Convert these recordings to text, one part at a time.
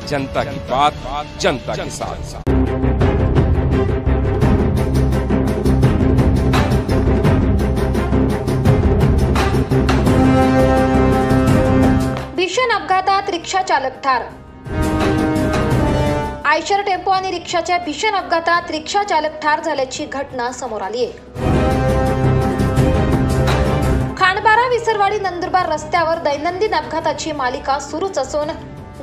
जनता की बात, जनता के साथ। भीषण अपघातात रिक्षा चालक ठार। आयशर टेम्पो आणि रिक्षाच्या भीषण अपघातात रिक्षा चालक ठार झाल्याची घटना समोर आली आहे। खांडबारा विसरवाडी नंदुरबार रस्त्यावर दैनंदिन अपघाताची मालिका सुरूच असून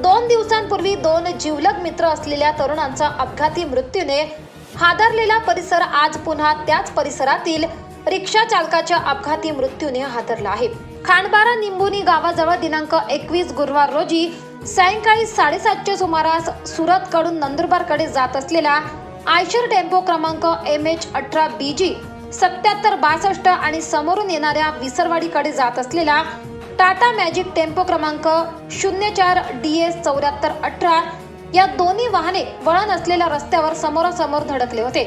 2 दिवसांपूर्वी 2 जिवलग मित्र असलेल्या तरुणांचा अपघाती मृत्यूने हादरलेला परिसर आज पुन्हा त्याच परिसरातील रिक्षा चालकाच्या अपघाती मृत्यूने हादरला आहे। खांडबारा निंबुनी गावाजवळ दिनांक 21 गुरुवार रोजी सायंकाळी 7:30च्या सुमारास सुरतकडून नंदुरबारकडे जात असलेला आयशर टेम्पो क्रमांक MH18BG 7762 आणि समोरून येणाऱ्या विसरवाडीकडे जात असलेला टाटा मॅजिक टेम्पो क्रमांक 04DS 7418 या दोन्ही वाहने वळण असलेल्या रस्त्यावर समोरासमोर धडकले होते।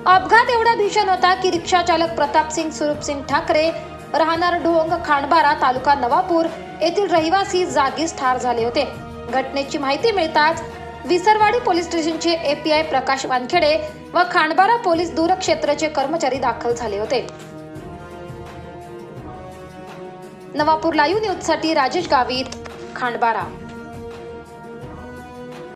अपघात एवढा भीषण होता की रिक्षा चालक प्रतापसिंग स्वरूपसिंग ठाकरे राहणार ढोंग खांडबारा तालुका नवापूर येथील रहिवासी जागीच ठार झाले होते। घटनेची माहिती मिळताच विसरवाडी पोलीस स्टेशनचे API प्रकाश वानखेडे व खांडबारा पोलीस दूरक्षेत्राचे कर्मचारी दाखल झाले होते। नवापूर लाईव्ह न्यूज साठी राजेश गावित, खांडबारा।